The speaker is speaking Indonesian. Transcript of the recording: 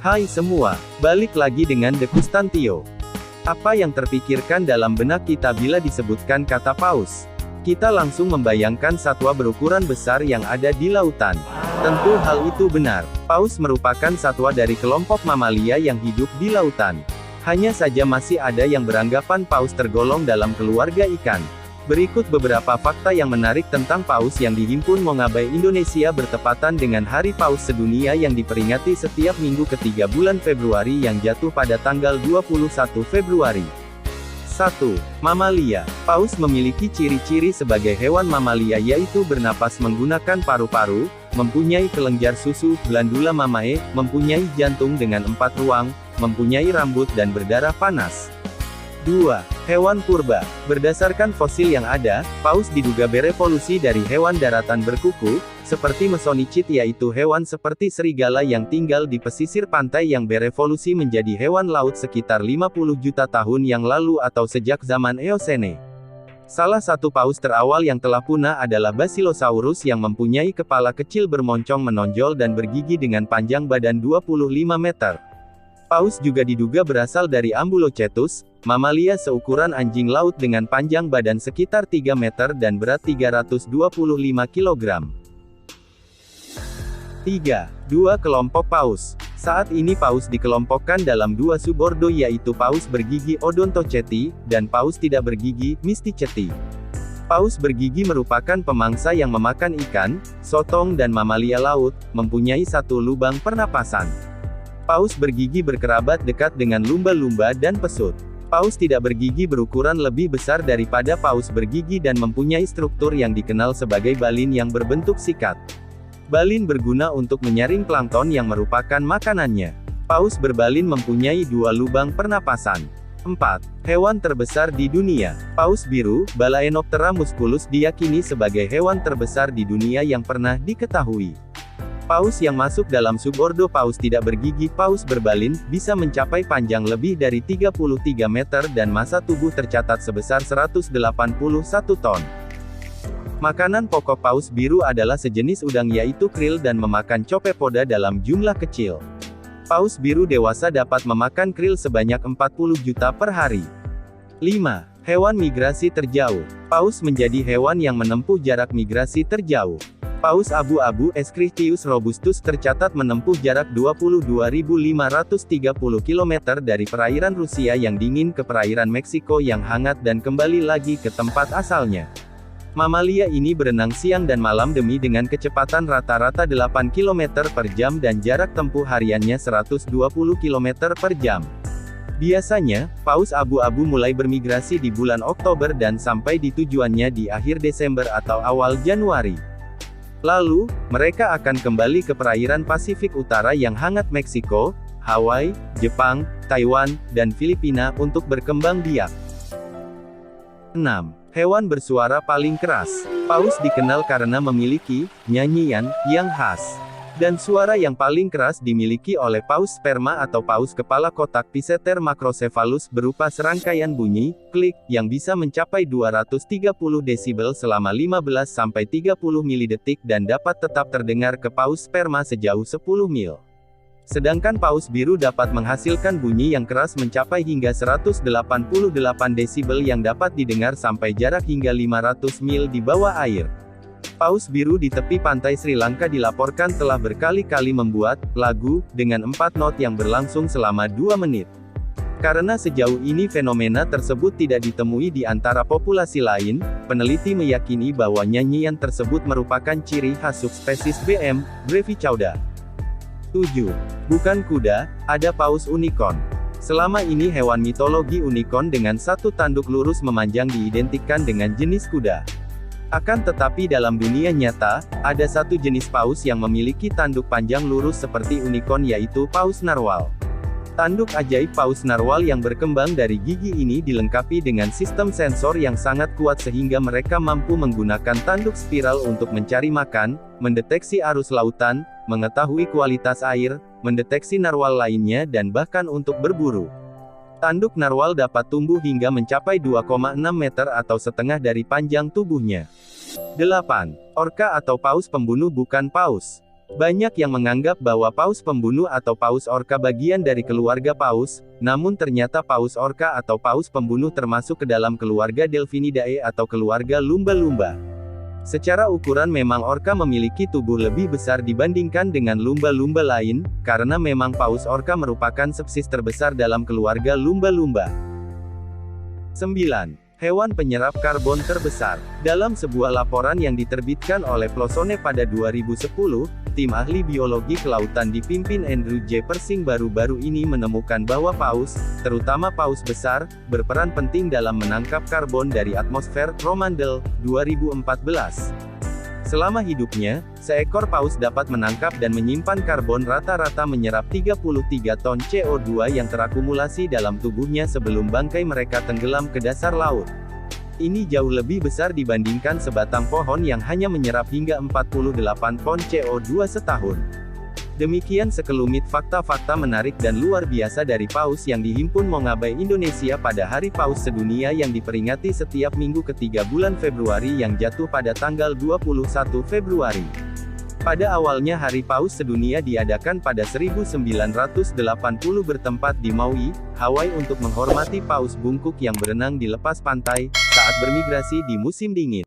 Hai semua, balik lagi dengan The Kustantio. Apa yang terpikirkan dalam benak kita bila disebutkan kata paus? Kita langsung membayangkan satwa berukuran besar yang ada di lautan. Tentu hal itu benar. Paus merupakan satwa dari kelompok mamalia yang hidup di lautan. Hanya saja masih ada yang beranggapan paus tergolong dalam keluarga ikan. Berikut beberapa fakta yang menarik tentang paus yang dihimpun Mongabai Indonesia bertepatan dengan Hari Paus Sedunia yang diperingati setiap minggu ketiga bulan Februari yang jatuh pada tanggal 21 Februari. 1. Mamalia. Paus memiliki ciri-ciri sebagai hewan mamalia yaitu bernapas menggunakan paru-paru, mempunyai kelenjar susu, glandula mamae, mempunyai jantung dengan 4 ruang, mempunyai rambut dan berdarah panas. 2. Hewan purba. Berdasarkan fosil yang ada, paus diduga berevolusi dari hewan daratan berkuku, seperti Mesonicid yaitu hewan seperti serigala yang tinggal di pesisir pantai yang berevolusi menjadi hewan laut sekitar 50 juta tahun yang lalu atau sejak zaman Eosene. Salah satu paus terawal yang telah punah adalah Basilosaurus yang mempunyai kepala kecil bermoncong menonjol dan bergigi dengan panjang badan 25 meter. Paus juga diduga berasal dari Ambulocetus, mamalia seukuran anjing laut dengan panjang badan sekitar 3 meter dan berat 325 kg. 3. Dua kelompok paus. Saat ini paus dikelompokkan dalam dua subordo yaitu paus bergigi Odontoceti, dan paus tidak bergigi, Mysticeti. Paus bergigi merupakan pemangsa yang memakan ikan, sotong dan mamalia laut, mempunyai satu lubang pernapasan. Paus bergigi berkerabat dekat dengan lumba-lumba dan pesut. Paus tidak bergigi berukuran lebih besar daripada paus bergigi dan mempunyai struktur yang dikenal sebagai balin yang berbentuk sikat. Balin berguna untuk menyaring plankton yang merupakan makanannya. Paus berbalin mempunyai dua lubang pernapasan. 4. Hewan terbesar di dunia. Paus biru, Balaenoptera musculus diyakini sebagai hewan terbesar di dunia yang pernah diketahui. Paus yang masuk dalam subordo paus tidak bergigi paus berbalin, bisa mencapai panjang lebih dari 33 meter dan massa tubuh tercatat sebesar 181 ton. Makanan pokok paus biru adalah sejenis udang yaitu krill dan memakan copepoda dalam jumlah kecil. Paus biru dewasa dapat memakan krill sebanyak 40 juta per hari. 5. Hewan migrasi terjauh. Paus menjadi hewan yang menempuh jarak migrasi terjauh. Paus abu-abu Eschrichtius robustus tercatat menempuh jarak 22.530 km dari perairan Rusia yang dingin ke perairan Meksiko yang hangat dan kembali lagi ke tempat asalnya. Mamalia ini berenang siang dan malam demi dengan kecepatan rata-rata 8 km per jam dan jarak tempuh hariannya 120 km per jam. Biasanya, paus abu-abu mulai bermigrasi di bulan Oktober dan sampai di tujuannya di akhir Desember atau awal Januari. Lalu, mereka akan kembali ke perairan Pasifik Utara yang hangat Meksiko, Hawaii, Jepang, Taiwan, dan Filipina untuk berkembang biak. 6. Hewan bersuara paling keras. Paus dikenal karena memiliki nyanyian yang khas. Dan suara yang paling keras dimiliki oleh paus sperma atau paus kepala kotak Physeter macrocephalus berupa serangkaian bunyi, klik, yang bisa mencapai 230 desibel selama 15-30 milidetik dan dapat tetap terdengar ke paus sperma sejauh 10 mil. Sedangkan paus biru dapat menghasilkan bunyi yang keras mencapai hingga 188 desibel yang dapat didengar sampai jarak hingga 500 mil di bawah air. Paus biru di tepi pantai Sri Lanka dilaporkan telah berkali-kali membuat lagu dengan 4 not yang berlangsung selama 2 menit. Karena sejauh ini fenomena tersebut tidak ditemui di antara populasi lain, peneliti meyakini bahwa nyanyian tersebut merupakan ciri khas subspesies BM brevichauda. 7. Bukan kuda, ada paus unicorn. Selama ini hewan mitologi unicorn dengan satu tanduk lurus memanjang diidentikan dengan jenis kuda. Akan tetapi dalam dunia nyata, ada satu jenis paus yang memiliki tanduk panjang lurus seperti unicorn yaitu paus narwal. Tanduk ajaib paus narwal yang berkembang dari gigi ini dilengkapi dengan sistem sensor yang sangat kuat sehingga mereka mampu menggunakan tanduk spiral untuk mencari makan, mendeteksi arus lautan, mengetahui kualitas air, mendeteksi narwal lainnya dan bahkan untuk berburu. Tanduk narwal dapat tumbuh hingga mencapai 2,6 meter atau setengah dari panjang tubuhnya. 8. Orca atau paus pembunuh bukan paus. Banyak yang menganggap bahwa paus pembunuh atau paus orca bagian dari keluarga paus, namun ternyata paus orca atau paus pembunuh termasuk ke dalam keluarga Delphinidae atau keluarga lumba-lumba. Secara ukuran memang orca memiliki tubuh lebih besar dibandingkan dengan lumba-lumba lain, karena memang paus orca merupakan spesies terbesar dalam keluarga lumba-lumba. 9. Hewan penyerap karbon terbesar. Dalam sebuah laporan yang diterbitkan oleh Plossone pada 2010, tim ahli biologi kelautan dipimpin Andrew J. Persing baru-baru ini menemukan bahwa paus, terutama paus besar, berperan penting dalam menangkap karbon dari atmosfer. Romandel, 2014. Selama hidupnya, seekor paus dapat menangkap dan menyimpan karbon rata-rata menyerap 33 ton CO2 yang terakumulasi dalam tubuhnya sebelum bangkai mereka tenggelam ke dasar laut. Ini jauh lebih besar dibandingkan sebatang pohon yang hanya menyerap hingga 48 ton CO2 setahun. Demikian sekelumit fakta-fakta menarik dan luar biasa dari paus yang dihimpun Mongabai Indonesia pada Hari Paus Sedunia yang diperingati setiap minggu ketiga bulan Februari yang jatuh pada tanggal 21 Februari. Pada awalnya Hari Paus Sedunia diadakan pada 1980 bertempat di Maui, Hawaii untuk menghormati paus bungkuk yang berenang di lepas pantai, saat bermigrasi di musim dingin.